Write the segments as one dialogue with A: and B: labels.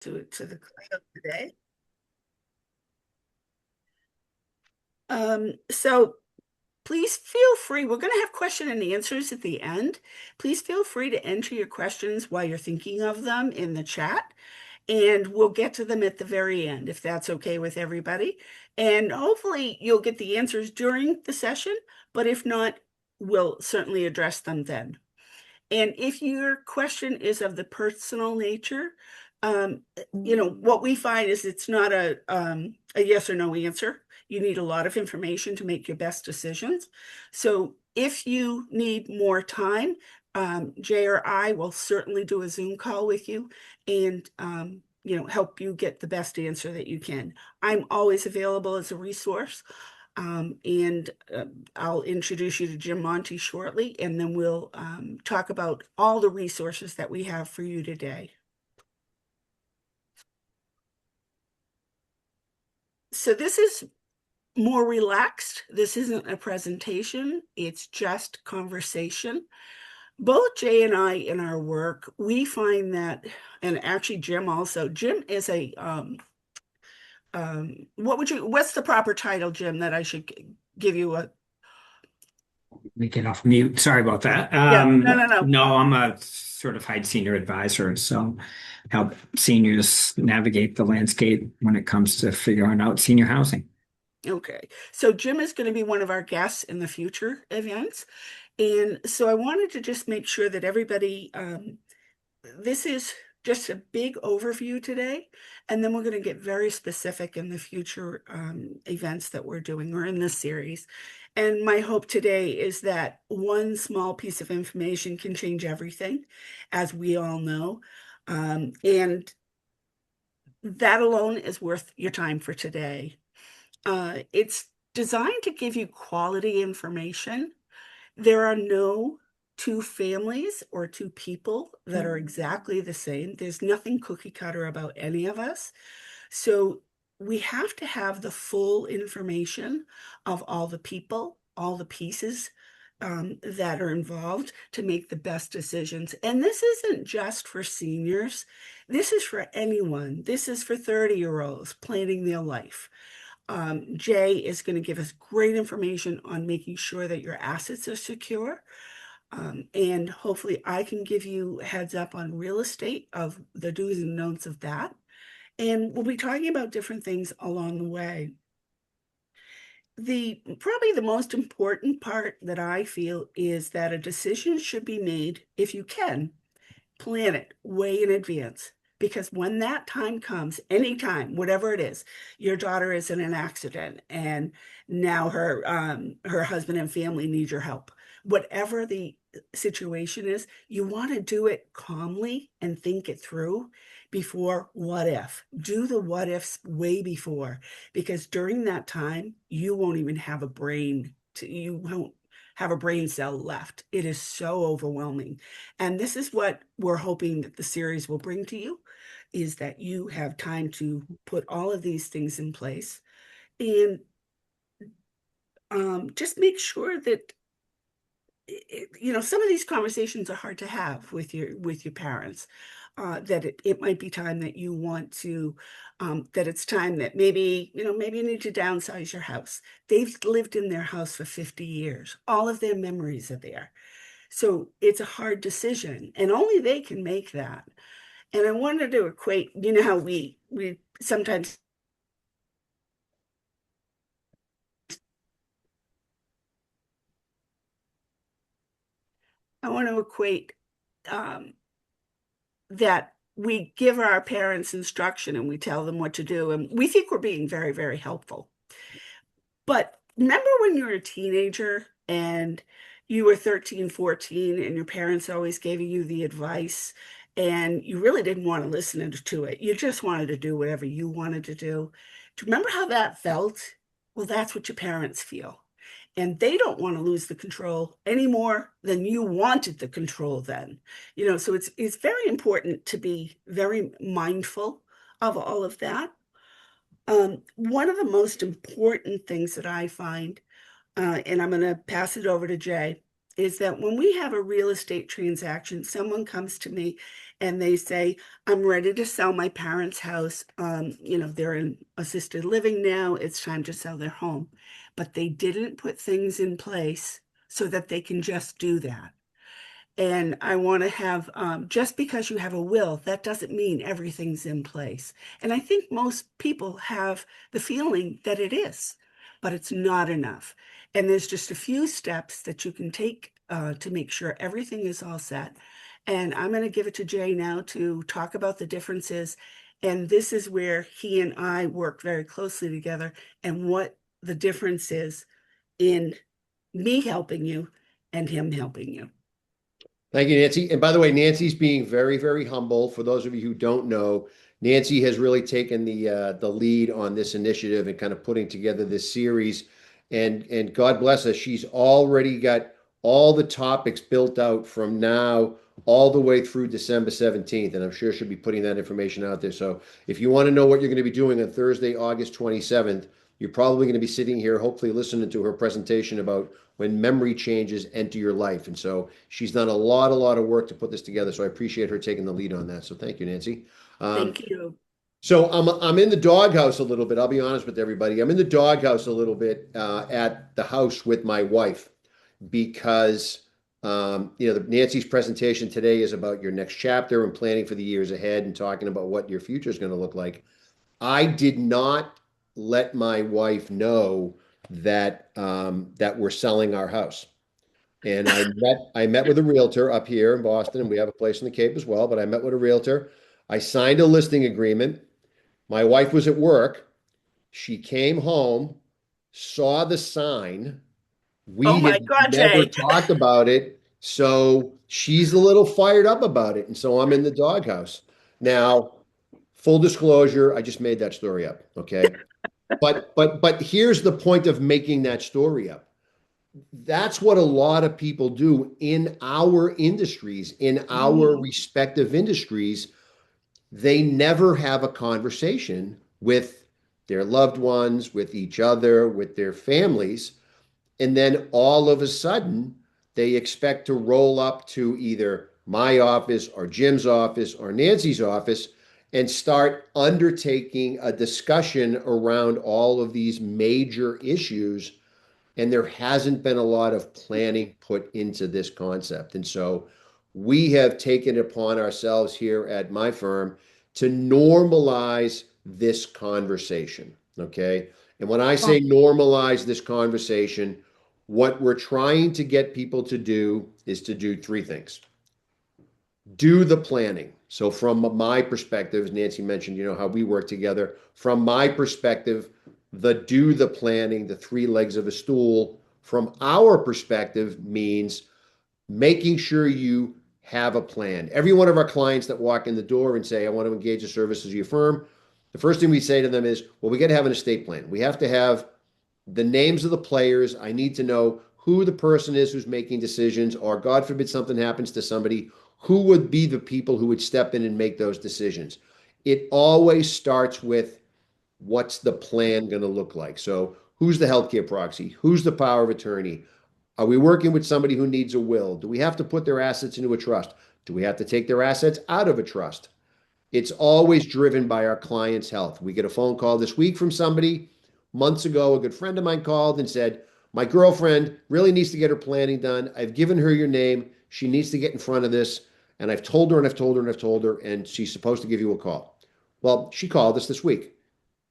A: to the Clio today. So please feel free. We're going to have question and answers at the end. Please feel free to enter your questions while you're thinking of them in the chat, and we'll get to them at the very end if that's okay with everybody. And hopefully you'll get the answers during the session, but if not, we'll certainly address them then. And if your question is of the personal nature, what we find is it's not a yes or no answer. You need a lot of information to make your best decisions. So if you need more time, Jay or I will certainly do a Zoom call with you and help you get the best answer that you can. I'm always available as a resource. And I'll introduce you to Jim Monty shortly, and then we'll talk about all the resources that we have for you today. So this is more relaxed. This isn't a presentation. It's just conversation. Both Jay and I in our work, we find that, and actually Jim also, Jim is a, what's the proper title, Jim, that I should give you a,
B: Let me get off mute. Sorry about that.
A: yeah, no.
B: No, I'm a certified senior advisor, so help seniors navigate the landscape when it comes to figuring out senior housing.
A: Okay, so Jim is going to be one of our guests in the future events. And so I wanted to just make sure that everybody, this is just a big overview today, and then we're going to get very specific in the future events that we're doing or in this series. And my hope today is that one small piece of information can change everything, as we all know. And that alone is worth your time for today. It's designed to give you quality information. There are no two families or two people that are exactly the same. There's nothing cookie cutter about any of us. So we have to have the full information of all the people, all the pieces that are involved to make the best decisions. And this isn't just for seniors. This is for anyone. This is for 30-year-olds planning their life. Jay is going to give us great information on making sure that your assets are secure. And hopefully I can give you a heads up on real estate of the do's and don'ts of that. And we'll be talking about different things along the way. Probably the most important part that I feel is that a decision should be made, if you can, plan it way in advance. Because when that time comes, anytime, whatever it is, your daughter is in an accident and now her husband and family need your help. Whatever the situation is, you want to do it calmly and think it through before what if. Do the what ifs way before, because during that time, you won't even have you won't have a brain cell left. It is so overwhelming. And this is what we're hoping that the series will bring to you, is that you have time to put all of these things in place and just make sure that some of these conversations are hard to have with your parents. That it might be time that you want to, that it's time that maybe you need to downsize your house. They've lived in their house for 50 years. All of their memories are there. So it's a hard decision, and only they can make that. And I wanted to equate, how we sometimes I want to equate um, that we give our parents instruction and we tell them what to do, and we think we're being very, very helpful. But remember when you were a teenager and you were 13, 14, and your parents always gave you the advice, and you really didn't want to listen to it. You just wanted to do whatever you wanted to do. Do you remember how that felt? Well, that's what your parents feel. And they don't want to lose the control any more than you wanted the control then. So it's very important to be very mindful of all of that. One of the most important things that I find, and I'm going to pass it over to Jay, is that when we have a real estate transaction, someone comes to me and they say, I'm ready to sell my parents' house. They're in assisted living now. It's time to sell their home. But they didn't put things in place so that they can just do that. And I want to have, just because you have a will, that doesn't mean everything's in place. And I think most people have the feeling that it is, but it's not enough. And there's just a few steps that you can take to make sure everything is all set. And I'm going to give it to Jay now to talk about the differences. And this is where he and I work very closely together and what the difference is in me helping you and him helping you.
C: Thank you, Nancy. And by the way, Nancy's being very, very humble. For those of you who don't know, Nancy has really taken the lead on this initiative and kind of putting together this series. And God bless her, she's already got all the topics built out from now all the way through December 17th. And I'm sure she'll be putting that information out there. So if you want to know what you're going to be doing on Thursday, August 27th, you're probably going to be sitting here, hopefully listening to her presentation about when memory changes enter your life. And so she's done a lot of work to put this together. So I appreciate her taking the lead on that. So thank you, Nancy.
A: Thank you.
C: So I'm in the doghouse a little bit. I'll be honest with everybody. I'm in the doghouse a little bit at the house with my wife because Nancy's presentation today is about your next chapter and planning for the years ahead and talking about what your future is going to look like. I did not let my wife know that that we're selling our house. And I met with a realtor up here in Boston, and we have a place in the Cape as well, but I met with a realtor. I signed a listing agreement. My wife was at work. She came home, saw the sign.
A: Oh
C: We
A: my
C: had
A: God,
C: never
A: Jay.
C: talked about it. So she's a little fired up about it. And so I'm in the doghouse. Now, full disclosure, I just made that story up. Okay. But here's the point of making that story up. That's what a lot of people do in our industries, in our respective industries. They never have a conversation with their loved ones, with each other, with their families. And then all of a sudden, they expect to roll up to either my office or Jim's office or Nancy's office and start undertaking a discussion around all of these major issues. And there hasn't been a lot of planning put into this concept. And so we have taken it upon ourselves here at my firm to normalize this conversation. Okay. And when I say normalize this conversation, what we're trying to get people to do is to do three things. Do the planning. So from my perspective, as Nancy mentioned, how we work together. From my perspective, do the planning, the three legs of a stool, from our perspective means making sure you have a plan. Every one of our clients that walk in the door and say, I want to engage the services of your firm, the first thing we say to them is, well, we got to have an estate plan. We have to have the names of the players. I need to know who the person is who's making decisions, or God forbid something happens to somebody, who would be the people who would step in and make those decisions. It always starts with what's the plan going to look like? So who's the healthcare proxy? Who's the power of attorney? Are we working with somebody who needs a will? Do we have to put their assets into a trust? Do we have to take their assets out of a trust? It's always driven by our client's health. We get a phone call this week from somebody. Months ago, a good friend of mine called and said, my girlfriend really needs to get her planning done. I've given her your name. She needs to get in front of this. And I've told her and I've told her and I've told her, and she's supposed to give you a call. Well, she called us this week.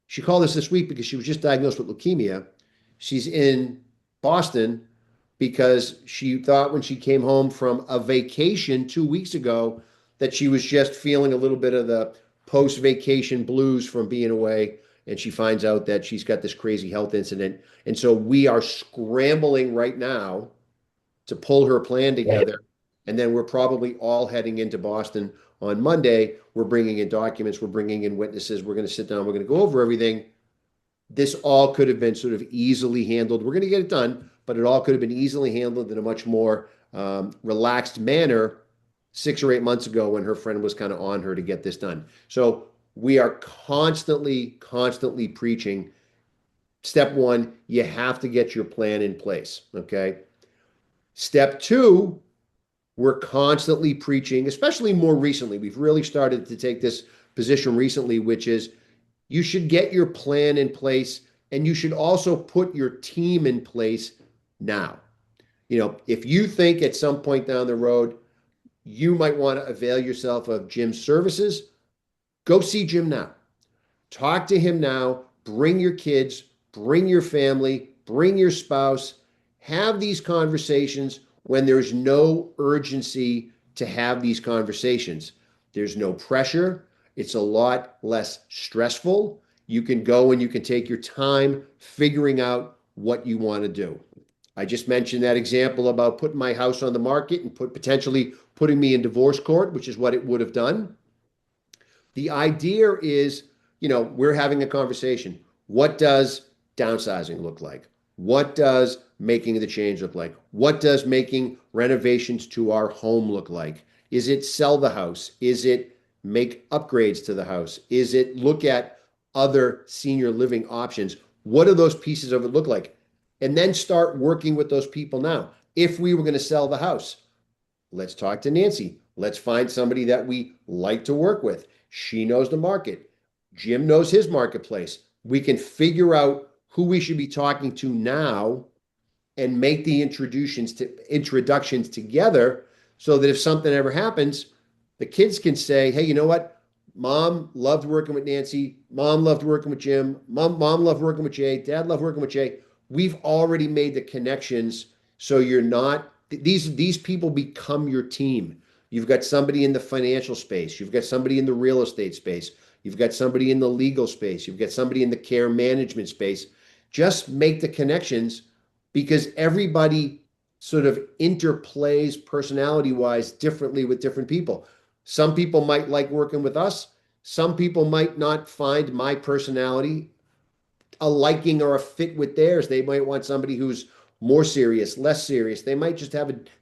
C: She called us this week because she was just diagnosed with leukemia. She's in Boston because she thought when she came home from a vacation 2 weeks ago that she was just feeling a little bit of the post-vacation blues from being away. And she finds out that she's got this crazy health incident. And so we are scrambling right now to pull her plan together. And then we're probably all heading into Boston on Monday. We're bringing in documents. We're bringing in witnesses. We're going to sit down. We're going to go over everything. This all could have been sort of easily handled. We're going to get it done, but it all could have been easily handled in a much more relaxed manner 6 or 8 months ago when her friend was kind of on her to get this done. So we are constantly preaching. Step one, you have to get your plan in place. Okay. Step two, we're constantly preaching, especially more recently. We've really started to take this position recently, which is you should get your plan in place and you should also put your team in place now. If you think at some point down the road, you might want to avail yourself of Jim's services, go see Jim now. Talk to him now. Bring your kids, bring your family, bring your spouse. Have these conversations when there's no urgency to have these conversations. There's no pressure. It's a lot less stressful. You can go and you can take your time figuring out what you want to do. I just mentioned that example about putting my house on the market and potentially putting me in divorce court, which is what it would have done. The idea is, we're having a conversation. What does downsizing look like? What does making the change look like? What does making renovations to our home look like? Is it sell the house? Is it make upgrades to the house? Is it look at other senior living options? What do those pieces of it look like? And then start working with those people now. If we were going to sell the house, let's talk to Nancy. Let's find somebody that we like to work with. She knows the market. Jim knows his marketplace. We can figure out who we should be talking to now and make the introductions together so that if something ever happens, the kids can say, hey, you know what? Mom loved working with Nancy. Mom loved working with Jim. Mom loved working with Jay. Dad loved working with Jay. We've already made the connections. So you're not, these people become your team. You've got somebody in the financial space. You've got somebody in the real estate space. You've got somebody in the legal space. You've got somebody in the care management space. Just make the connections because everybody sort of interplays personality-wise differently with different people. Some people might like working with us. Some people might not find my personality a liking or a fit with theirs. They might want somebody who's more serious, less serious. They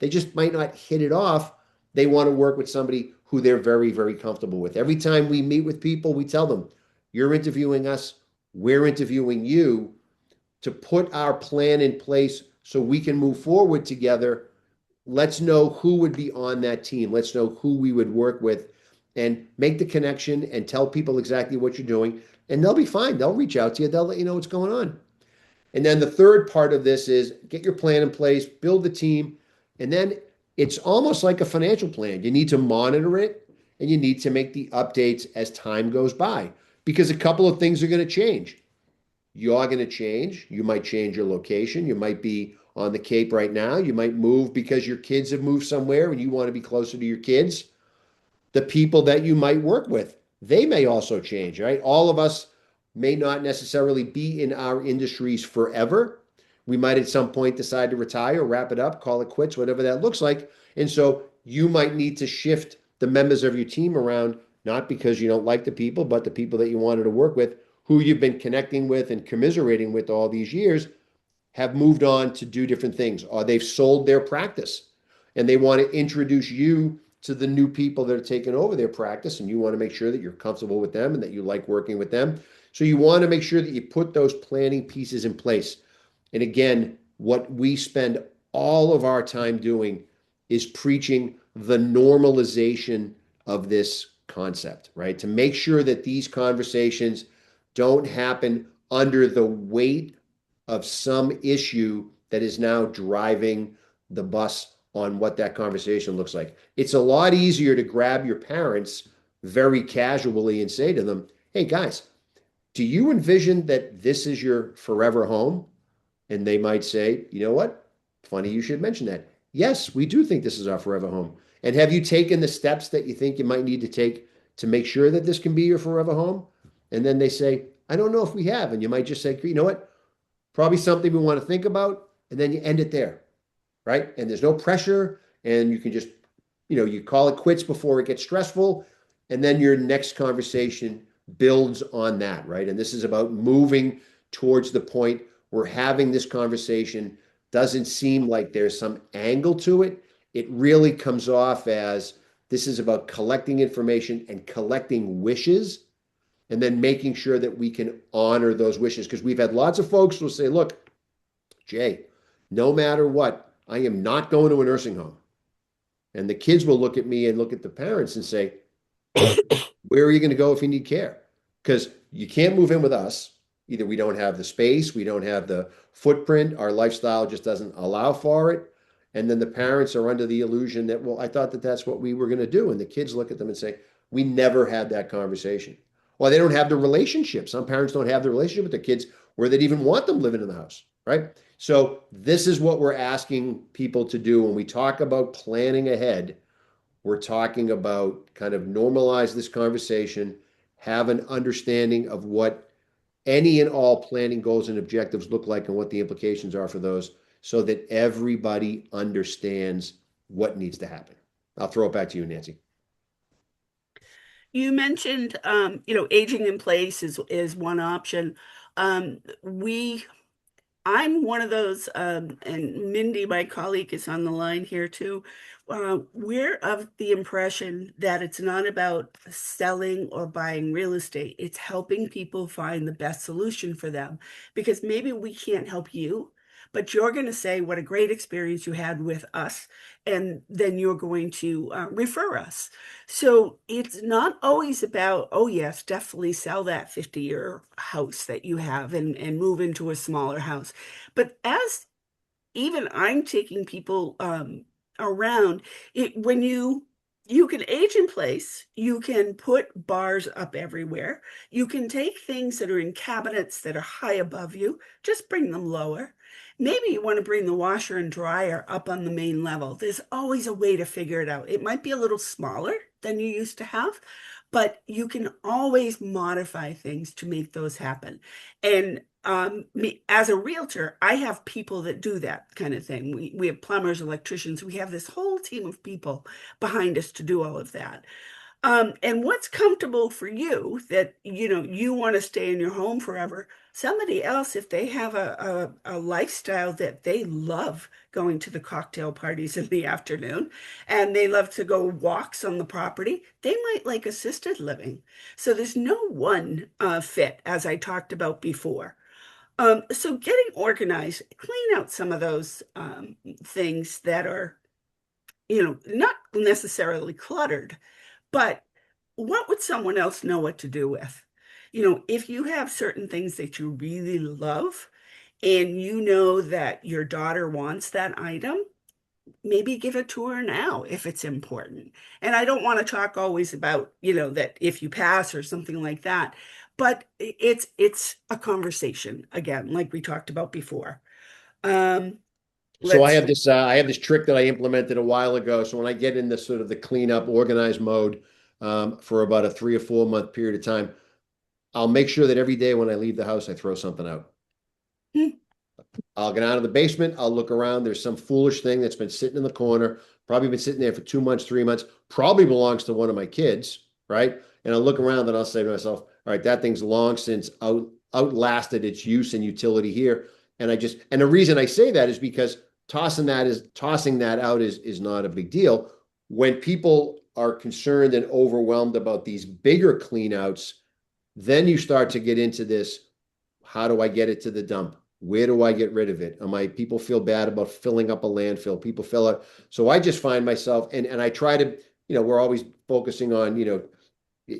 C: just might not hit it off. They want to work with somebody who they're very, very comfortable with. Every time we meet with people, we tell them, you're interviewing us, we're interviewing you to put our plan in place so we can move forward together. Let's know who would be on that team. Let's know who we would work with and make the connection and tell people exactly what you're doing. And they'll be fine. They'll reach out to you. They'll let you know what's going on. And then the third part of this is get your plan in place, build the team, and then it's almost like a financial plan. You need to monitor it and you need to make the updates as time goes by because a couple of things are going to change. You are going to change. You might change your location. You might be on the Cape right now. You might move because your kids have moved somewhere and you want to be closer to your kids. The people that you might work with, they may also change, right? All of us may not necessarily be in our industries forever. We might at some point decide to retire, wrap it up, call it quits, whatever that looks like. And so you might need to shift the members of your team around, not because you don't like the people, but the people that you wanted to work with, who you've been connecting with and commiserating with all these years, have moved on to do different things, or they've sold their practice and they want to introduce you to the new people that are taking over their practice. And you want to make sure that you're comfortable with them and that you like working with them. So you want to make sure that you put those planning pieces in place. And again, what we spend all of our time doing is preaching the normalization of this concept, right? To make sure that these conversations don't happen under the weight of some issue that is now driving the bus on what that conversation looks like. It's a lot easier to grab your parents very casually and say to them, hey guys, do you envision that this is your forever home? And they might say, you know what? Funny you should mention that. Yes, we do think this is our forever home. And have you taken the steps that you think you might need to take to make sure that this can be your forever home? And then they say, I don't know if we have. And you might just say, you know what? Probably something we want to think about. And then you end it there, right? And there's no pressure. And you can just, you call it quits before it gets stressful. And then your next conversation builds on that, right? And this is about moving towards the point where having this conversation doesn't seem like there's some angle to it. It really comes off as this is about collecting information and collecting wishes and then making sure that we can honor those wishes. Because we've had lots of folks who will say, look, Jay, no matter what, I am not going to a nursing home. And the kids will look at me and look at the parents and say, where are you going to go if you need care? Because you can't move in with us. Either we don't have the space, we don't have the footprint, our lifestyle just doesn't allow for it. And then the parents are under the illusion that, well, I thought that that's what we were going to do. And the kids look at them and say, we never had that conversation. Well, they don't have the relationship. Some parents don't have the relationship with their kids where they'd even want them living in the house, right? So this is what we're asking people to do when we talk about planning ahead. We're talking about kind of normalize this conversation, have an understanding of what any and all planning goals and objectives look like and what the implications are for those so that everybody understands what needs to happen. I'll throw it back to you, Nancy.
A: You mentioned, aging in place is one option. We I'm one of those, and Mindy, my colleague, is on the line here too. We're of the impression that it's not about selling or buying real estate. It's helping people find the best solution for them. Because maybe we can't help you, but you're going to say what a great experience you had with us, and then you're going to refer us. So it's not always about, oh, yes, definitely sell that 50-year house that you have and move into a smaller house. But as even I'm taking people around, when you can age in place, you can put bars up everywhere. You can take things that are in cabinets that are high above you, just bring them lower. Maybe you want to bring the washer and dryer up on the main level. There's always a way to figure it out. It might be a little smaller than you used to have, but you can always modify things to make those happen. And as a realtor, I have people that do that kind of thing. We have plumbers, electricians. We have this whole team of people behind us to do all of that. And what's comfortable for you that, you want to stay in your home forever. Somebody else, if they have a lifestyle that they love going to the cocktail parties in the afternoon and they love to go walks on the property, they might like assisted living. So there's no one fit, as I talked about before. So getting organized, clean out some of those things that are, not necessarily cluttered, but what would someone else know what to do with? If you have certain things that you really love and you know that your daughter wants that item, maybe give it to her now if it's important. And I don't want to talk always about, that if you pass or something like that, but it's a conversation again, like we talked about before. Um,
C: So
A: let's
C: I have this trick that I implemented a while ago. So when I get in the sort of the cleanup, organized mode for about a 3 or 4 month period of time, I'll make sure that every day when I leave the house, I throw something out.
A: Hmm.
C: I'll get out of the basement. I'll look around. There's some foolish thing that's been sitting in the corner, probably been sitting there for 2 months, 3 months, probably belongs to one of my kids, right? And I'll look around and I'll say to myself, all right, that thing's long since outlasted its use and utility here. And the reason I say that is because tossing that out is not a big deal. When people are concerned and overwhelmed about these bigger cleanouts, then you start to get into this, how do I get it to the dump? Where do I get rid of it? People feel bad about filling up a landfill. People fill it. So I just find myself, and I try to, we're always focusing on,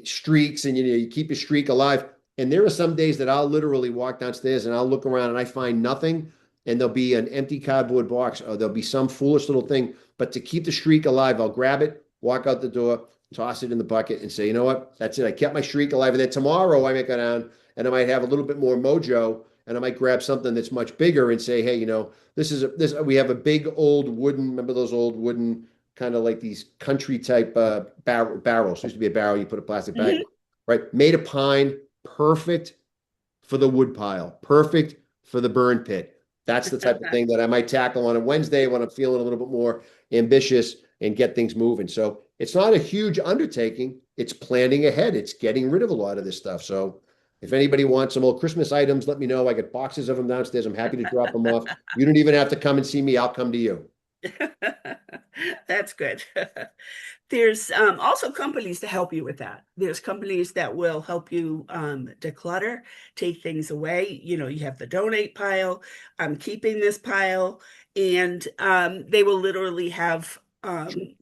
C: streaks and, you keep your streak alive. And there are some days that I'll literally walk downstairs and I'll look around and I find nothing. And there'll be an empty cardboard box or there'll be some foolish little thing. But to keep the streak alive, I'll grab it, walk out the door, toss it in the bucket and say, you know what? That's it. I kept my streak alive. And then tomorrow I might go down and I might have a little bit more mojo and I might grab something that's much bigger and say, hey, we have a big old wooden, remember those old wooden kind of like these country type barrels. Used to be a barrel, you put a plastic bag, right? Made of pine, perfect for the wood pile, perfect for the burn pit. That's the type of thing that I might tackle on a Wednesday when I'm feeling a little bit more ambitious and get things moving. So it's not a huge undertaking. It's planning ahead. It's getting rid of a lot of this stuff. So if anybody wants some old Christmas items, let me know. I got boxes of them downstairs. I'm happy to drop them off. You don't even have to come and see me. I'll come to you.
A: That's good. There's also companies to help you with that. There's companies that will help you declutter, take things away. You know, you have the donate pile. I'm keeping this pile, and they will literally have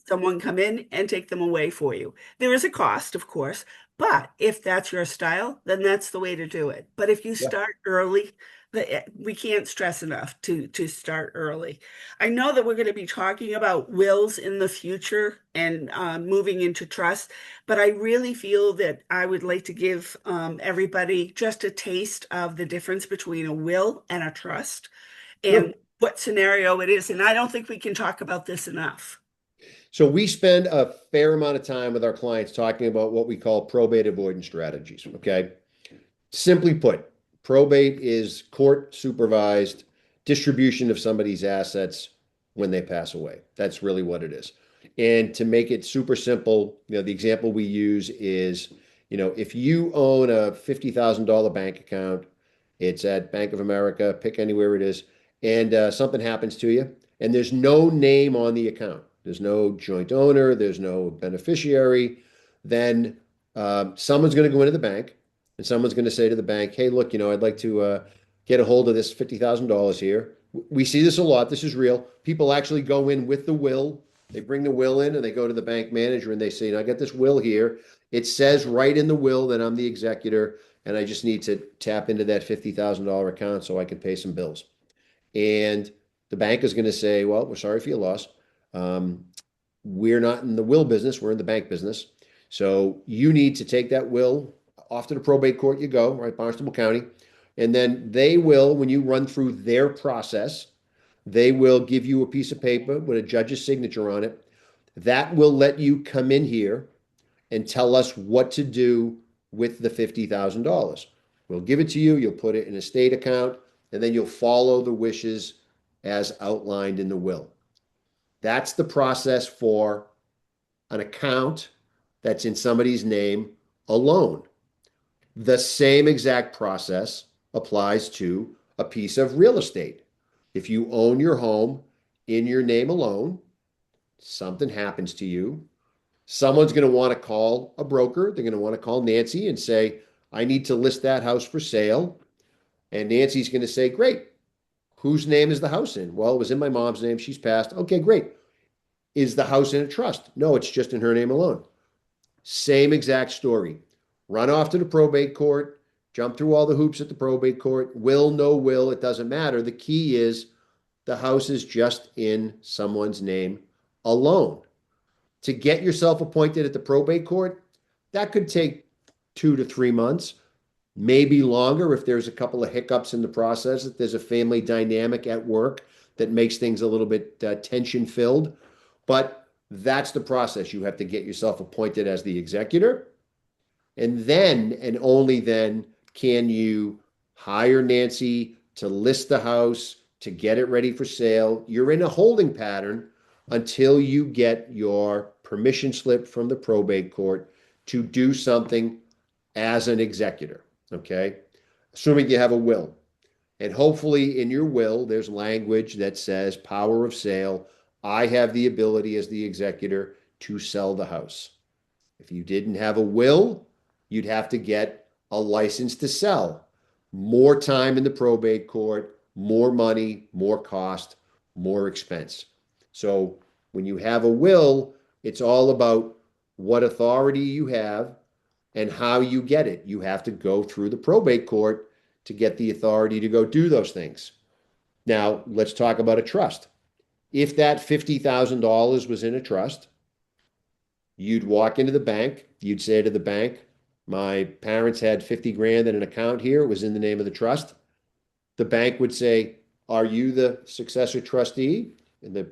A: someone come in and take them away for you. There is a cost, of course, but if that's your style, then that's the way to do it. But if you
C: Yeah.
A: start early, we can't stress enough to start early. I know that we're going to be talking about wills in the future and moving into trust, but I really feel that I would like to give everybody just a taste of the difference between a will and a trust
C: Sure.
A: and what scenario it is. And I don't think we can talk about this enough.
C: So we spend a fair amount of time with our clients talking about what we call probate avoidance strategies. Okay. Simply put, probate is court supervised distribution of somebody's assets when they pass away. That's really what it is. And to make it super simple, the example we use is, if you own a $50,000 bank account, it's at Bank of America, pick anywhere it is, and something happens to you, and there's no name on the account, there's no joint owner, there's no beneficiary, then someone's going to go into the bank and someone's going to say to the bank, hey, look, I'd like to get a hold of this $50,000 here. We see this a lot. This is real. People actually go in with the will. They bring the will in and they go to the bank manager and they say, I got this will here. It says right in the will that I'm the executor and I just need to tap into that $50,000 account so I can pay some bills. And the bank is going to say, well, we're sorry for your loss. We're not in the will business. We're in the bank business. So you need to take that will off to the probate court. You go, right? Barnstable County. And then they will, when you run through their process, they will give you a piece of paper with a judge's signature on it. That will let you come in here and tell us what to do with the $50,000. We'll give it to you. You'll put it in a state account, and then you'll follow the wishes as outlined in the will. That's the process for an account that's in somebody's name alone. The same exact process applies to a piece of real estate. If you own your home in your name alone, something happens to you, someone's going to want to call a broker. They're going to want to call Nancy and say, I need to list that house for sale. And Nancy's going to say, great. Whose name is the house in? Well, it was in my mom's name. She's passed. Okay, great. Is the house in a trust? No, it's just in her name alone. Same exact story. Run off to the probate court, jump through all the hoops at the probate court. Will, no will, it doesn't matter. The key is the house is just in someone's name alone. To get yourself appointed at the probate court, that could take 2 to 3 months, maybe longer if there's a couple of hiccups in the process, if there's a family dynamic at work that makes things a little bit tension filled. But that's the process. You have to get yourself appointed as the executor. And then, and only then, can you hire Nancy to list the house, to get it ready for sale. You're in a holding pattern until you get your permission slip from the probate court to do something as an executor. Okay. Assuming you have a will. And hopefully in your will, there's language that says power of sale. I have the ability as the executor to sell the house. If you didn't have a will, you'd have to get a license to sell. More time in the probate court, more money, more cost, more expense. So when you have a will, it's all about what authority you have and how you get it. You have to go through the probate court to get the authority to go do those things. Now, let's talk about a trust. If that $50,000 was in a trust, you'd walk into the bank, you'd say to the bank, my parents had 50 grand in an account here, it was in the name of the trust. The bank would say, are you the successor trustee? And the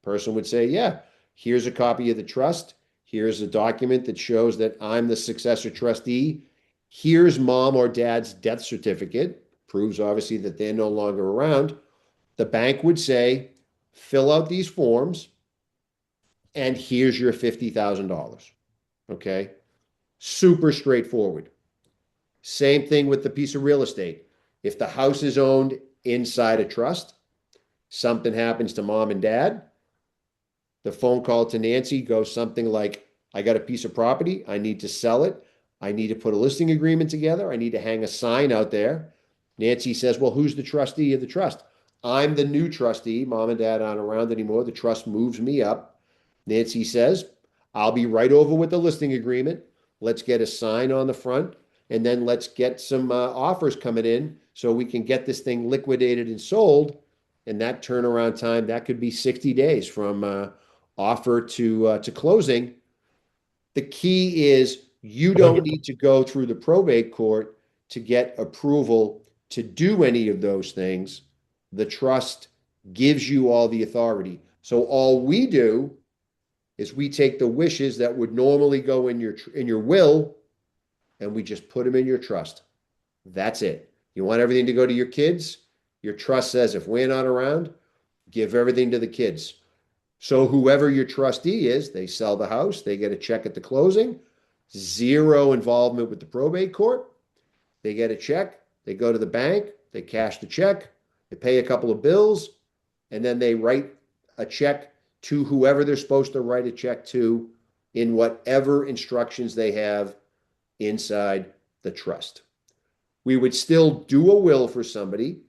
C: person would say, yeah, here's a copy of the trust. Here's a document that shows that I'm the successor trustee. Here's mom or dad's death certificate, proves obviously that they're no longer around. The bank would say, fill out these forms, and here's your $50,000. Okay? Super straightforward. Same thing with the piece of real estate. If the house is owned inside a trust, something happens to mom and dad, the phone call to Nancy goes something like, I got a piece of property. I need to sell it. I need to put a listing agreement together. I need to hang a sign out there. Nancy says, well, who's the trustee of the trust? I'm the new trustee. Mom and dad aren't around anymore. The trust moves me up. Nancy says, I'll be right over with the listing agreement. Let's get a sign on the front, and then let's get some offers coming in so we can get this thing liquidated and sold. And that turnaround time, that could be 60 days from offer to closing. The key is you don't need to go through the probate court to get approval to do any of those things. The trust gives you all the authority. So all we do is we take the wishes that would normally go in your will, and we just put them in your trust. That's it. You want everything to go to your kids? Your trust says if we're not around, give everything to the kids. So whoever your trustee is, they sell the house, they get a check at the closing, zero involvement with the probate court. They get a check, they go to the bank, they cash the check, they pay a couple of bills, and then they write a check to whoever they're supposed to write a check to in whatever instructions they have inside the trust. We would still do a will for somebody,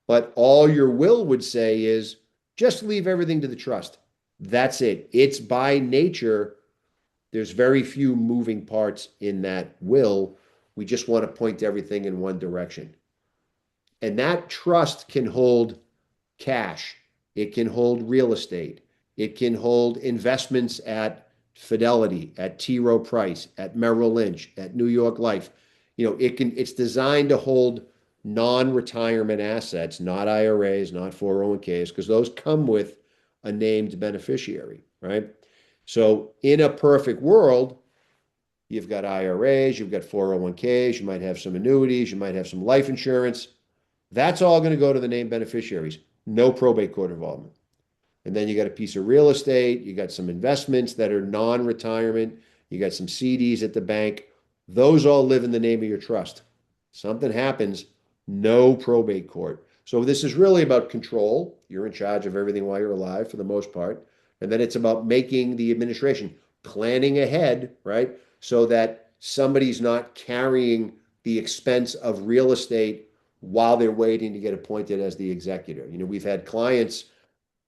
C: but all your will would say is just leave everything to the trust. That's it. It's by nature, there's very few moving parts in that will. We just want to point everything in one direction. And that trust can hold cash. It can hold real estate. It can hold investments at Fidelity, at T. Rowe Price, at Merrill Lynch, at New York Life. It's designed to hold non-retirement assets, not IRAs, not 401ks, because those come with a named beneficiary, right? So in a perfect world, you've got IRAs, you've got 401ks, you might have some annuities, you might have some life insurance. That's all going to go to the named beneficiaries. No probate court involvement. And then you got a piece of real estate, you got some investments that are non-retirement, you got some CDs at the bank. Those all live in the name of your trust. Something happens, no probate court. So this is really about control. You're in charge of everything while you're alive for the most part. And then it's about making the administration, planning ahead, right? So that somebody's not carrying the expense of real estate while they're waiting to get appointed as the executor. We've had clients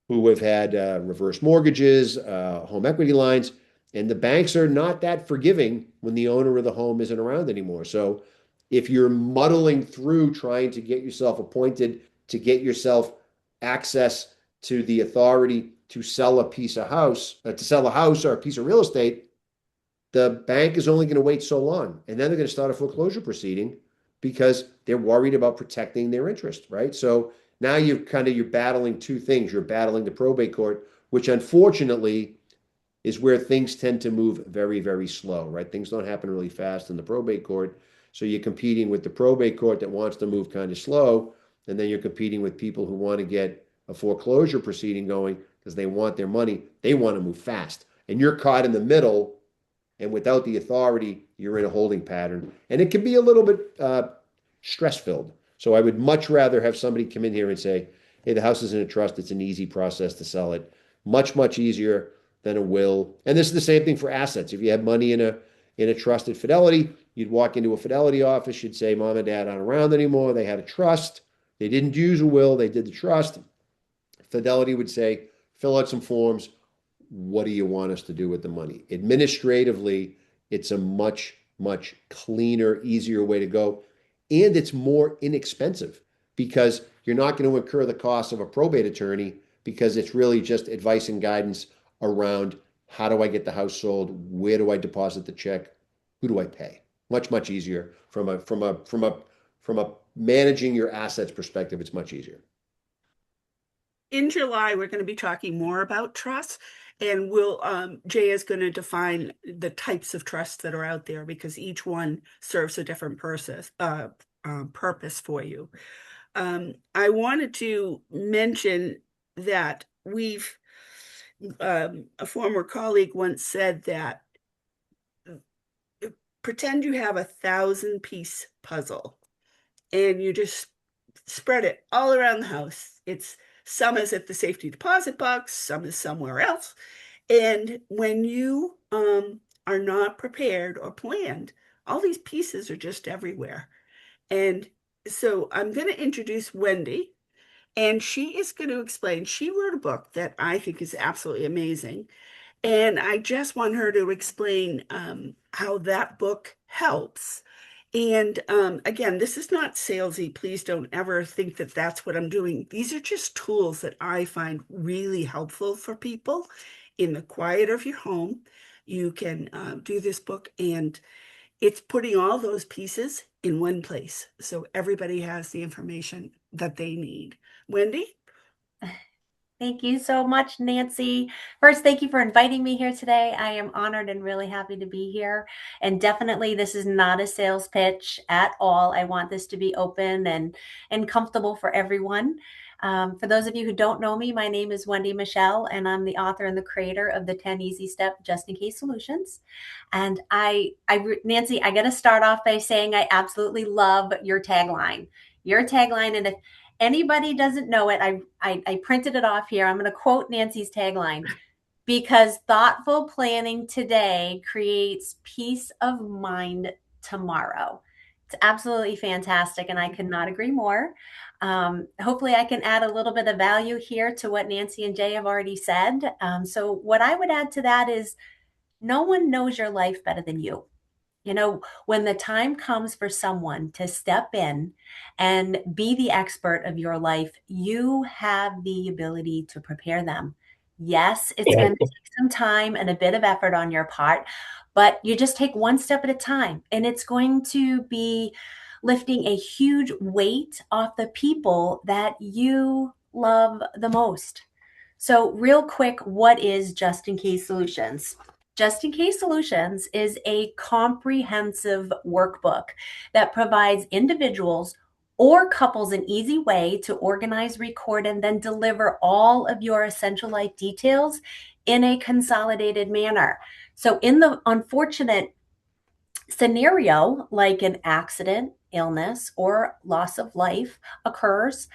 C: who have had reverse mortgages, home equity lines, and the banks are not that forgiving when the owner of the home isn't around anymore. So if you're muddling through trying to get yourself appointed, to get yourself access to the authority to sell a house or a piece of real estate, the bank is only going to wait so long. And then they're going to start a foreclosure proceeding because they're worried about protecting their interest, right? So now you're battling two things. You're battling the probate court, which unfortunately is where things tend to move very, very slow, right? Things don't happen really fast in the probate court. So you're competing with the probate court that wants to move kind of slow. And then you're competing with people who want to get a foreclosure proceeding going because they want their money. They want to move fast. And you're caught in the middle. And without the authority, you're in a holding pattern. And it can be a little bit stress-filled. So I would much rather have somebody come in here and say, hey, the house is in a trust. It's an easy process to sell it. Much, much easier than a will. And this is the same thing for assets. If you have money in a trust at Fidelity, you'd walk into a Fidelity office, you'd say, mom and dad aren't around anymore. They had a trust. They didn't use a will. They did the trust. Fidelity would say, fill out some forms. What do you want us to do with the money? Administratively, it's a much, much cleaner, easier way to go. And it's more inexpensive because you're not going to incur the cost of a probate attorney because it's really just advice and guidance around how do I get the house sold? Where do I deposit the check? Who do I pay? Much, much easier from a managing your assets perspective. It's much easier.
A: In July, we're going to be talking more about trusts, and Jay is going to define the types of trusts that are out there because each one serves a different purpose for you. I wanted to mention that a former colleague once said that pretend you have 1,000-piece puzzle and you just spread it all around the house. Some is at the safety deposit box, some is somewhere else. And when you are not prepared or planned, all these pieces are just everywhere. And so I'm going to introduce Wendy, and she is going to explain. She wrote a book that I think is absolutely amazing. And I just want her to explain how that book helps. And again, this is not salesy. Please don't ever think that that's what I'm doing. These are just tools that I find really helpful for people in the quiet of your home. You can do this book, and it's putting all those pieces in one place. So everybody has the information that they need. Wendy?
D: Thank you so much, Nancy. First, thank you for inviting me here today. I am honored and really happy to be here. And definitely, this is not a sales pitch at all. I want this to be open and comfortable for everyone. For those of you who don't know me, my name is Wendy Michelle, and I'm the author and the creator of the 10 Easy Step Just in Case Solutions. And Nancy, I got to start off by saying I absolutely love your tagline. Your tagline, and if anybody doesn't know it, I printed it off here. I'm going to quote Nancy's tagline: because thoughtful planning today creates peace of mind tomorrow. It's absolutely fantastic, and I could not agree more. Hopefully, I can add a little bit of value here to what Nancy and Jay have already said. So what I would add to that is no one knows your life better than you. You know, when the time comes for someone to step in and be the expert of your life, you have the ability to prepare them. Yes, it's going to take some time and a bit of effort on your part, but you just take one step at a time, and it's going to be lifting a huge weight off the people that you love the most. So, real quick, what is Just in Case Solutions? Just in Case Solutions is a comprehensive workbook that provides individuals or couples an easy way to organize, record, and then deliver all of your essential life details in a consolidated manner. So, in the unfortunate scenario, like an accident, illness, or loss of life occurs,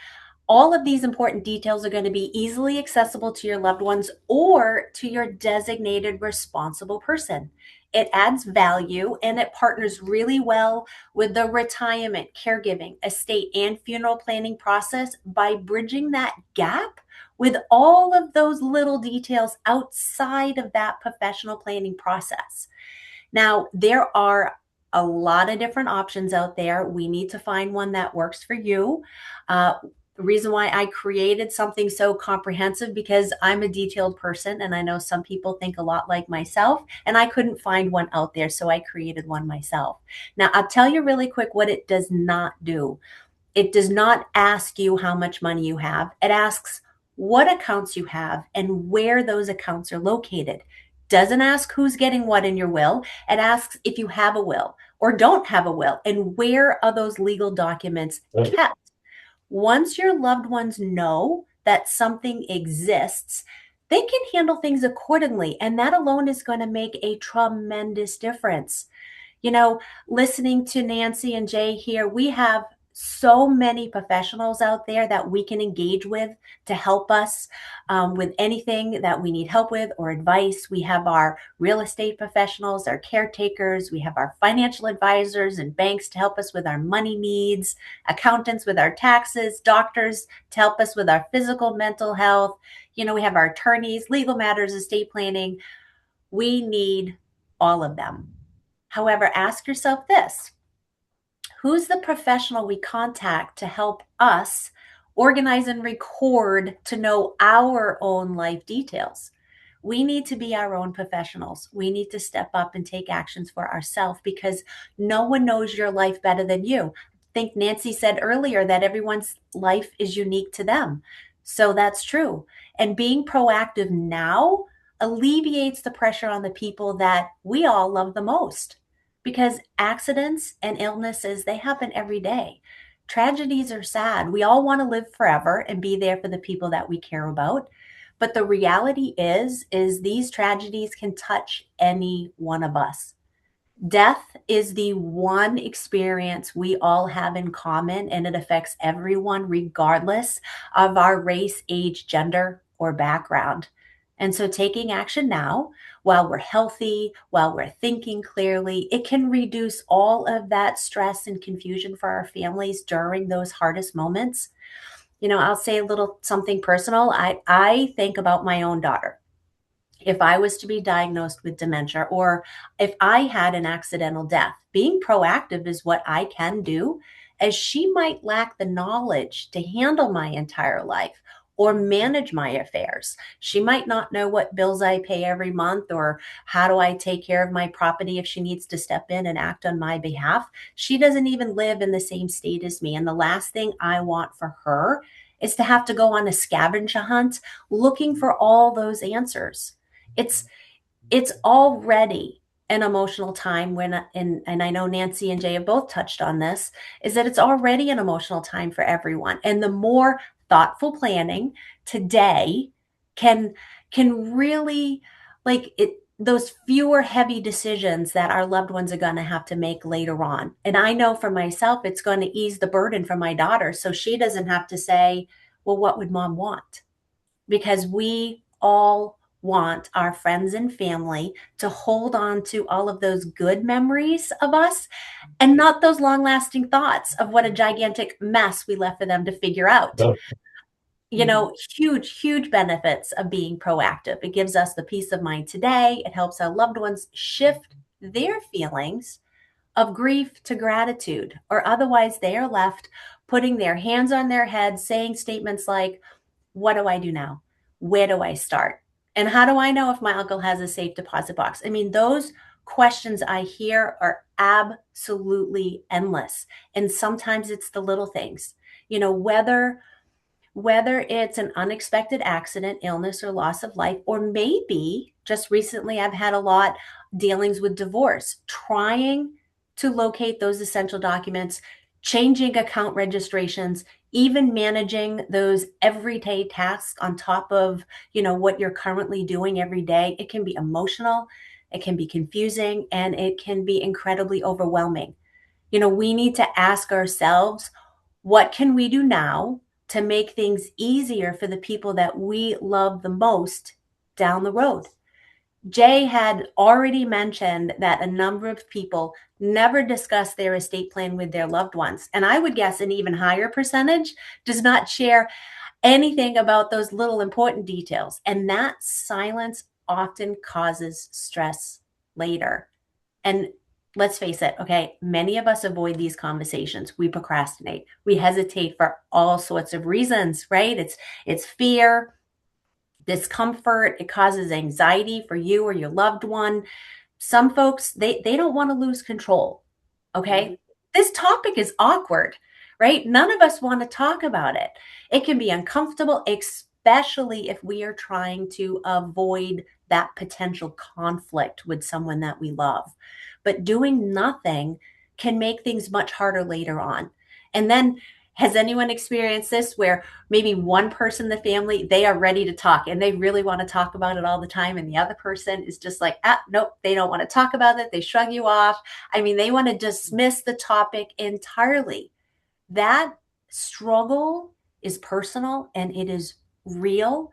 D: all of these important details are going to be easily accessible to your loved ones or to your designated responsible person. It adds value, and it partners really well with the retirement, caregiving, estate, and funeral planning process by bridging that gap with all of those little details outside of that professional planning process. Now, there are a lot of different options out there. We need to find one that works for you. The reason why I created something so comprehensive, because I'm a detailed person, and I know some people think a lot like myself, and I couldn't find one out there, so I created one myself. Now, I'll tell you really quick what it does not do. It does not ask you how much money you have. It asks what accounts you have and where those accounts are located. Doesn't ask who's getting what in your will. It asks if you have a will or don't have a will, and where are those legal documents kept. Once your loved ones know that something exists, they can handle things accordingly. And that alone is going to make a tremendous difference. You know, listening to Nancy and Jay here, we have so many professionals out there that we can engage with to help us with anything that we need help with or advice. We have our real estate professionals, our caretakers, we have our financial advisors and banks to help us with our money needs, accountants with our taxes, doctors to help us with our physical, mental health. You know, we have our attorneys, legal matters, estate planning. We need all of them. However, ask yourself this: who's the professional we contact to help us organize and record to know our own life details? We need to be our own professionals. We need to step up and take actions for ourselves, because no one knows your life better than you. I think Nancy said earlier that everyone's life is unique to them. So that's true. And being proactive now alleviates the pressure on the people that we all love the most, because accidents and illnesses, they happen every day. Tragedies are sad. We all want to live forever and be there for the people that we care about. But the reality is these tragedies can touch any one of us. Death is the one experience we all have in common, and it affects everyone regardless of our race, age, gender, or background. And so taking action now, while we're healthy, while we're thinking clearly, it can reduce all of that stress and confusion for our families during those hardest moments. I'll say a little something personal. I think about my own daughter. If I was to be diagnosed with dementia, or if I had an accidental death, being proactive is what I can do, as she might lack the knowledge to handle my entire life or manage my affairs. She might not know what bills I pay every month, or how do I take care of my property if she needs to step in and act on my behalf. She doesn't even live in the same state as me. And the last thing I want for her is to have to go on a scavenger hunt looking for all those answers. It's already an emotional time and I know Nancy and Jay have both touched on this, is that it's already an emotional time for everyone. And the more thoughtful planning today can really, those fewer heavy decisions that our loved ones are going to have to make later on. And I know for myself, it's going to ease the burden for my daughter, so she doesn't have to say, well, what would mom want? Because we all want our friends and family to hold on to all of those good memories of us, and not those long lasting thoughts of what a gigantic mess we left for them to figure out. Huge benefits of being proactive. It gives us the peace of mind today. It helps our loved ones shift their feelings of grief to gratitude, or otherwise they are left putting their hands on their heads, saying statements like, what do I do now? Where do I start? And how do I know if my uncle has a safe deposit box? I mean, those questions I hear are absolutely endless. And sometimes it's the little things, whether it's an unexpected accident, illness, or loss of life, or maybe just recently I've had a lot dealings with divorce, trying to locate those essential documents, changing account registrations, even managing those everyday tasks on top of, what you're currently doing every day. It can be emotional, it can be confusing, and it can be incredibly overwhelming. We need to ask ourselves, what can we do now to make things easier for the people that we love the most down the road? Jay had already mentioned that a number of people never discuss their estate plan with their loved ones. And I would guess an even higher percentage does not share anything about those little important details. And that silence often causes stress later. And let's face it, okay, many of us avoid these conversations. We procrastinate. We hesitate for all sorts of reasons, right? It's fear, discomfort. It causes anxiety for you or your loved one. Some folks, they don't want to lose control. Okay. This topic is awkward, right? None of us want to talk about it. It can be uncomfortable, especially if we are trying to avoid that potential conflict with someone that we love. But doing nothing can make things much harder later on. And then, has anyone experienced this where maybe one person in the family, they are ready to talk and they really want to talk about it all the time, and the other person is just like, nope, they don't want to talk about it. They shrug you off. I mean, they want to dismiss the topic entirely. That struggle is personal and it is real,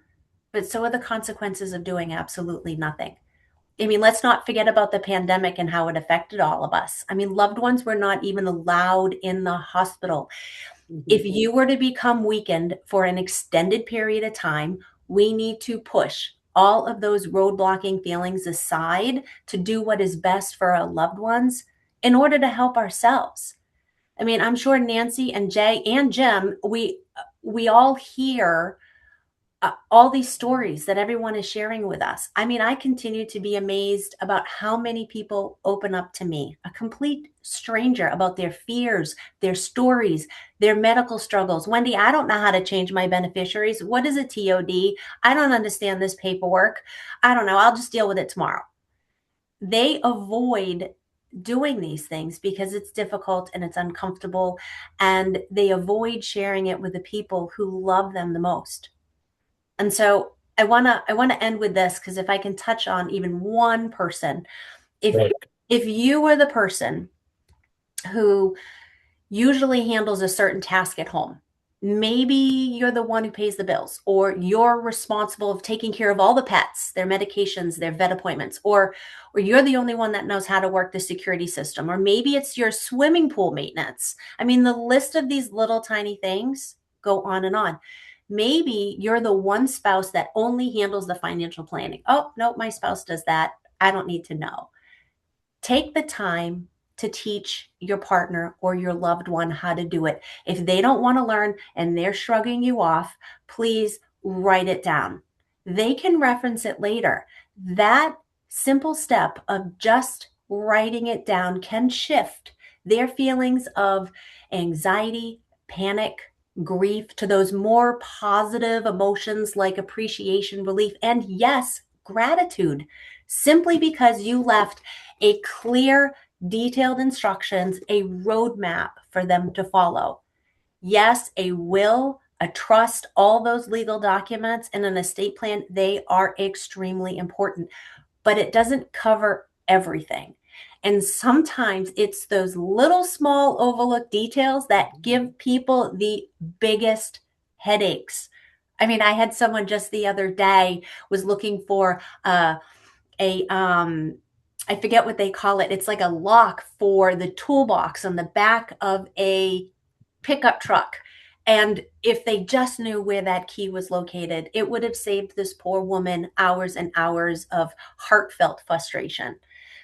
D: but so are the consequences of doing absolutely nothing. I mean, let's not forget about the pandemic and how it affected all of us. I mean, loved ones were not even allowed in the hospital. If you were to become weakened for an extended period of time, we need to push all of those roadblocking feelings aside to do what is best for our loved ones in order to help ourselves. I mean, I'm sure Nancy and Jay and Jim, we all hear all these stories that everyone is sharing with us. I mean, I continue to be amazed about how many people open up to me, a complete stranger, about their fears, their stories, their medical struggles. Wendy, I don't know how to change my beneficiaries. What is a TOD? I don't understand this paperwork. I don't know. I'll just deal with it tomorrow. They avoid doing these things because it's difficult and it's uncomfortable, and they avoid sharing it with the people who love them the most. And so I want to end with this, because if I can touch on even one person, if you were the person who usually handles a certain task at home, maybe you're the one who pays the bills, or you're responsible of taking care of all the pets, their medications, their vet appointments, or you're the only one that knows how to work the security system, or maybe it's your swimming pool maintenance. I mean, the list of these little tiny things go on and on. Maybe you're the one spouse that only handles the financial planning. Oh, no, my spouse does that. I don't need to know. Take the time to teach your partner or your loved one how to do it. If they don't want to learn and they're shrugging you off, please write it down. They can reference it later. That simple step of just writing it down can shift their feelings of anxiety, panic, grief to those more positive emotions like appreciation, relief, and yes, gratitude, simply because you left a clear, detailed instructions, a roadmap for them to follow. Yes, a will, a trust, all those legal documents, and an estate plan, they are extremely important, but it doesn't cover everything. And sometimes it's those little small overlooked details that give people the biggest headaches. I mean, I had someone just the other day was looking for a I forget what they call it. It's like a lock for the toolbox on the back of a pickup truck. And if they just knew where that key was located, it would have saved this poor woman hours and hours of heartfelt frustration.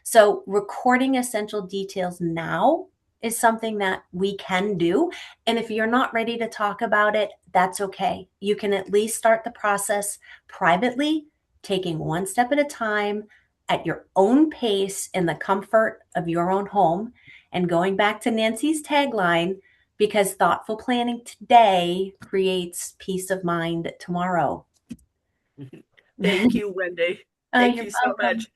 D: So, recording essential details now is something that we can do. And if you're not ready to talk about it, that's okay. You can at least start the process privately, taking one step at a time at your own pace in the comfort of your own home. And going back to Nancy's tagline, because thoughtful planning today creates peace of mind tomorrow.
A: Thank you, Wendy. Thank
D: You're
A: you so
D: welcome.
A: much.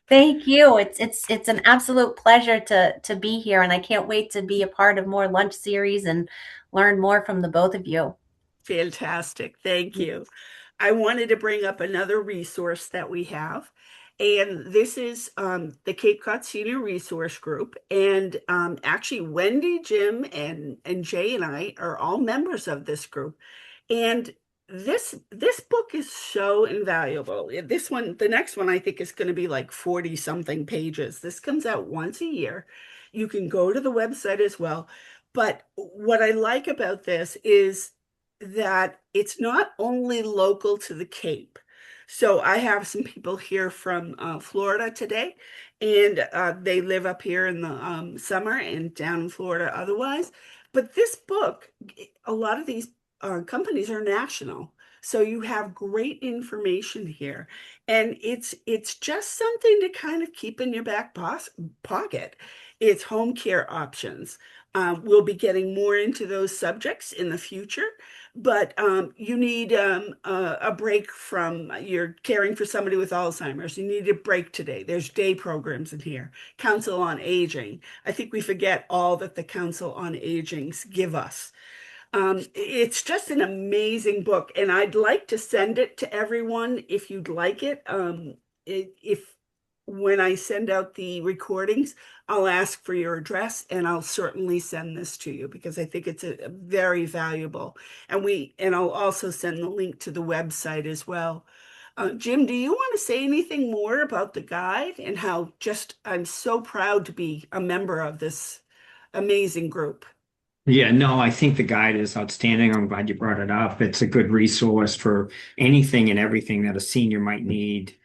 D: Thank you. It's an absolute pleasure to be here, and I can't wait to be a part of more lunch series and learn more from the both of you.
A: Fantastic. Thank you. I wanted to bring up another resource that we have, and this is the Cape Cod Senior Resource Group. And actually, Wendy, Jim, and Jay and I are all members of this group. And this book is so invaluable. This one, the next one, I think is going to be like 40 something pages. This comes out once a year. You can go to the website as well. But what I like about this is that it's not only local to the Cape. So I have some people here from Florida today, and they live up here in the summer and down in Florida otherwise. But this book, a lot of these companies are national. So you have great information here, and it's just something to kind of keep in your back pocket. It's home care options. We'll be getting more into those subjects in the future, but you need a break from you're caring for somebody with Alzheimer's. You need a break today. There's day programs in here. Council on Aging. I think we forget all that the Council on Agings give us. It's just an amazing book, and I'd like to send it to everyone if you'd like it. If when I send out the recordings, I'll ask for your address, and I'll certainly send this to you because I think it's a very valuable. And I'll also send the link to the website as well. Jim, do you want to say anything more about the guide and how just I'm so proud to be a member of this amazing group?
B: Yeah, no, I think the guide is outstanding. I'm glad you brought it up. It's a good resource for anything and everything that a senior might need.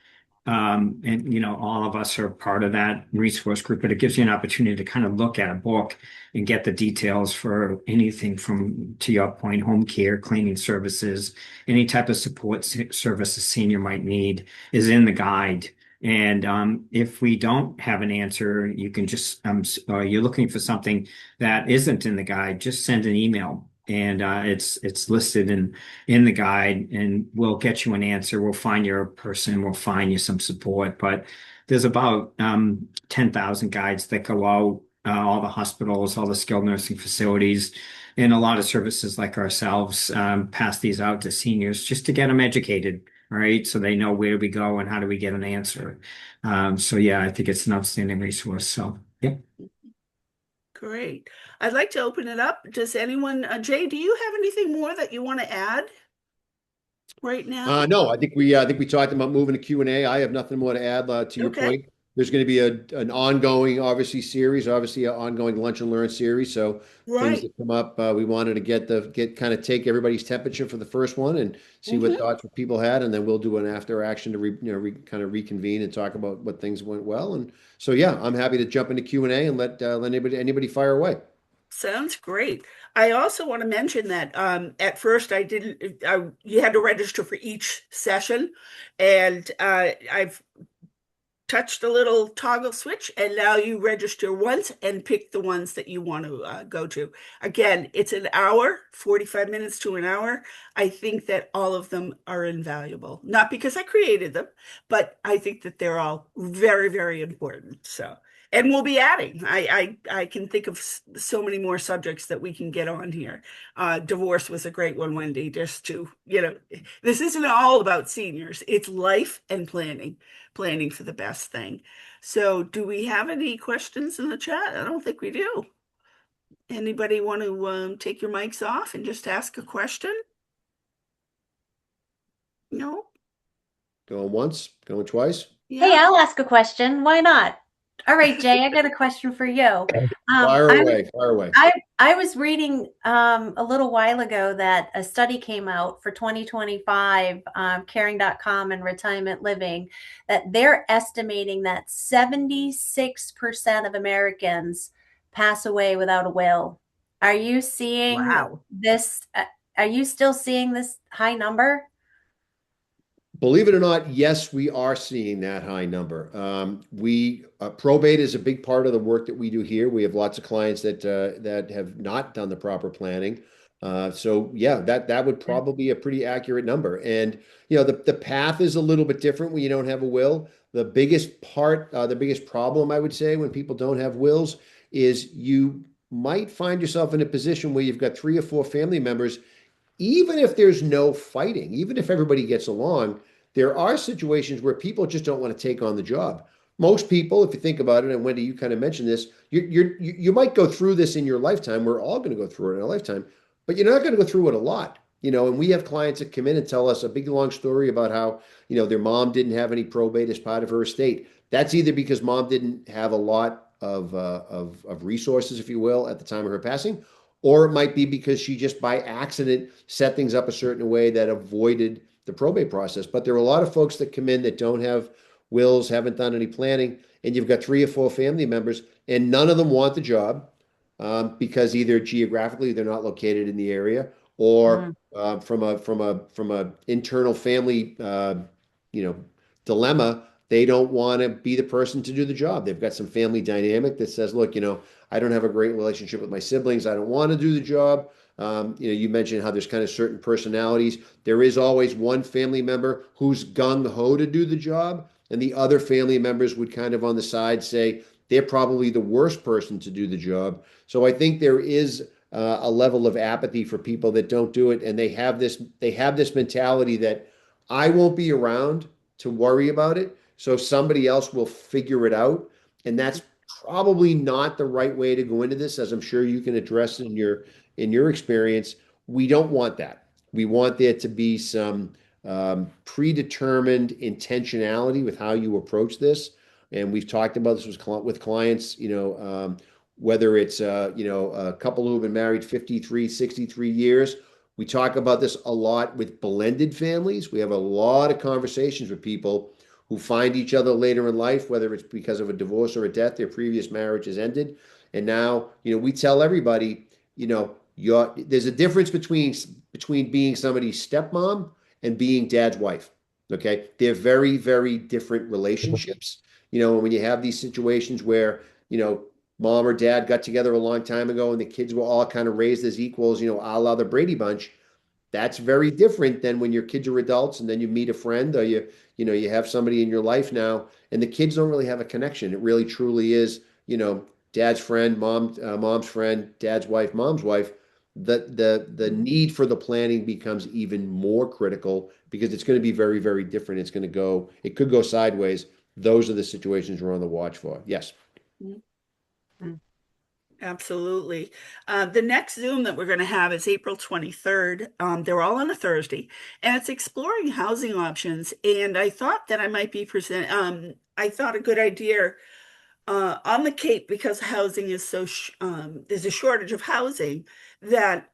B: And all of us are part of that resource group, but it gives you an opportunity to kind of look at a book and get the details for anything from, to your point, home care, cleaning services, any type of support service a senior might need is in the guide. And if we don't have an answer, you can just, or you're looking for something that isn't in the guide, just send an email. And it's listed in the guide, and we'll get you an answer. We'll find your person. We'll find you some support. But there's about 10,000 guides that go out, all the hospitals, all the skilled nursing facilities, and a lot of services like ourselves pass these out to seniors just to get them educated, right? So they know where we go and how do we get an answer. So yeah, I think it's an outstanding resource. So yeah.
A: Great. I'd like to open it up. Does anyone, Jay, do you have anything more that you want to add right now?
C: No, I think we talked about moving to Q&A. I have nothing more to add to your
A: Okay,
C: point. There's going to be an ongoing, obviously, series, obviously an ongoing lunch and learn series. So things
A: right.
C: that come up, we wanted to get kind of take everybody's temperature for the first one and see what
A: Mhm.
C: thoughts people had, and then we'll do an after action to kind of reconvene and talk about what things went well. And so yeah, I'm happy to jump into Q&A and let anybody fire away.
A: Sounds great. I also want to mention that at first I didn't, you had to register for each session, and I've touch the little toggle switch, and now you register once and pick the ones that you want to go to. Again, it's an hour, 45 minutes to an hour. I think that all of them are invaluable. Not because I created them, but I think that they're all very, very important. So, and we'll be adding. I can think of so many more subjects that we can get on here. Divorce was a great one, Wendy, just to, this isn't all about seniors. It's life and planning for the best thing. So, do we have any questions in the chat? I don't think we do. Anybody want to take your mics off and just ask a question? No?
C: Going once, going twice.
D: Hey,
A: Yeah.
D: I'll ask a question. Why not? All right, Jay, I got a question for you.
C: Fire
D: I
C: away, fire away.
D: I was reading a little while ago that a study came out for 2025, caring.com and retirement living, that they're estimating that 76% of Americans pass away without a will. Are you seeing
A: Wow.
D: this? Are you still seeing this high number?
C: Believe it or not, yes, we are seeing that high number. Probate is a big part of the work that we do here. We have lots of clients that have not done the proper planning. So yeah, that would probably be a pretty accurate number. And the path is a little bit different when you don't have a will. The biggest problem I would say when people don't have wills is you might find yourself in a position where you've got 3 or 4 family members. Even if there's no fighting, even if everybody gets along, there are situations where people just don't want to take on the job. Most people, if you think about it, and Wendy, you kind of mentioned this, you might go through this in your lifetime. We're all going to go through it in our lifetime, but you're not going to go through it a lot. And we have clients that come in and tell us a big long story about how, their mom didn't have any probate as part of her estate. That's either because mom didn't have a lot of resources, if you will, at the time of her passing, or it might be because she just by accident set things up a certain way that avoided the probate process. But there are a lot of folks that come in that don't have wills, haven't done any planning, and you've got 3 or 4 family members, and none of them want the job because either geographically they're not located in the area, or from a internal family dilemma. They don't want to be the person to do the job. They've got some family dynamic that says, look, I don't have a great relationship with my siblings. I don't want to do the job. You mentioned how there's kind of certain personalities. There is always one family member who's gung ho to do the job, and the other family members would kind of on the side say they're probably the worst person to do the job. So I think there is a level of apathy for people that don't do it, and they have this mentality that I won't be around to worry about it, so somebody else will figure it out, and that's probably not the right way to go into this, as I'm sure you can address in your experience. We don't want that. We want there to be some predetermined intentionality with how you approach this. And we've talked about this with clients, whether it's a couple who have been married 53, 63 years. We talk about this a lot with blended families. We have a lot of conversations with people who find each other later in life, whether it's because of a divorce or a death, their previous marriage has ended. And now, we tell everybody, there's a difference between being somebody's stepmom and being dad's wife. Okay. They're very, very different relationships. When you have these situations where, mom or dad got together a long time ago and the kids were all kind of raised as equals, a la the Brady Bunch. That's very different than when your kids are adults and then you meet a friend, or you have somebody in your life now, and the kids don't really have a connection. It really truly is, dad's friend, mom's friend, dad's wife, mom's wife. The need for the planning becomes even more critical because it's going to be very, very different. It could go sideways. Those are the situations we're on the watch for. Yes.
D: Mhm.
A: Absolutely. The next Zoom that we're going to have is April 23rd. They're all on a Thursday, and it's exploring housing options. And I thought that I might be I thought a good idea on the Cape, because housing is there's a shortage of housing, that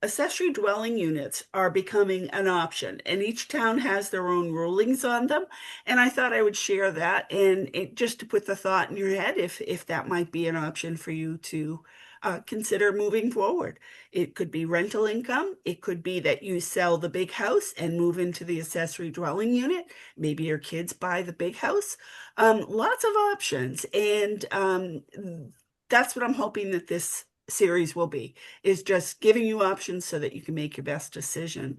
A: accessory dwelling units are becoming an option, and each town has their own rulings on them. And I thought I would share that, and just to put the thought in your head, if that might be an option for you to consider moving forward. It could be rental income. It could be that you sell the big house and move into the accessory dwelling unit. Maybe your kids buy the big house. Lots of options. And that's what I'm hoping that this series will be, is just giving you options so that you can make your best decision.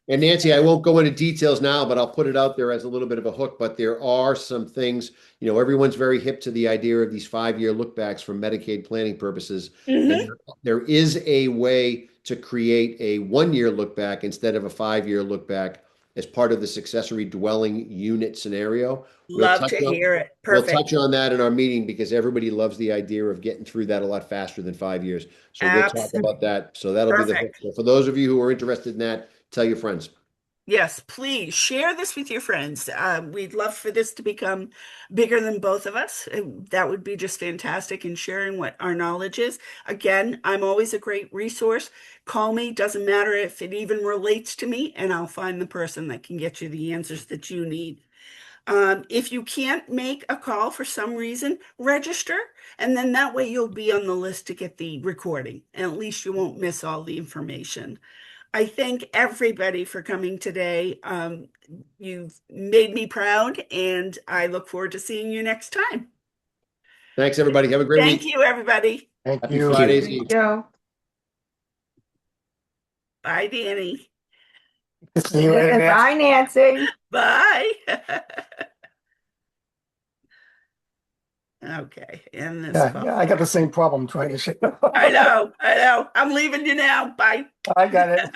C: And Nancy, I won't go into details now, but I'll put it out there as a little bit of a hook. But there are some things, everyone's very hip to the idea of these 5-year look backs for Medicaid planning purposes.
A: Mhm.
C: And there is a way to create a 1-year look back instead of a 5-year look back as part of this accessory dwelling unit scenario.
A: Love to hear it.
C: We'll
A: Perfect.
C: touch on that in our meeting because everybody loves the idea of getting through that a lot faster than 5 years. So we'll talk about that. So that'll be the hook.
A: Perfect.
C: So for those of you who are interested in that, tell your friends.
A: Yes, please share this with your friends. We'd love for this to become bigger than both of us. That would be just fantastic in sharing what our knowledge is. Again, I'm always a great resource. Call me, doesn't matter if it even relates to me, and I'll find the person that can get you the answers that you need. If you can't make a call for some reason, register, and then that way you'll be on the list to get the recording, and at least you won't miss all the information. I thank everybody for coming today. You've made me proud, and I look forward to seeing you next time.
C: Thanks, everybody. Have a great
A: Thank
C: week.
A: you, everybody.
E: Thank
C: Happy
E: you.
C: Fridays
E: Thank
C: Eve.
E: you.
A: Bye, Danny.
E: See you later, Nancy.
F: Bye, Nancy.
A: Bye. Okay, end this call.
E: Yeah, I got the same problem trying to say.
A: I know. I'm leaving you now. Bye.
E: I got it.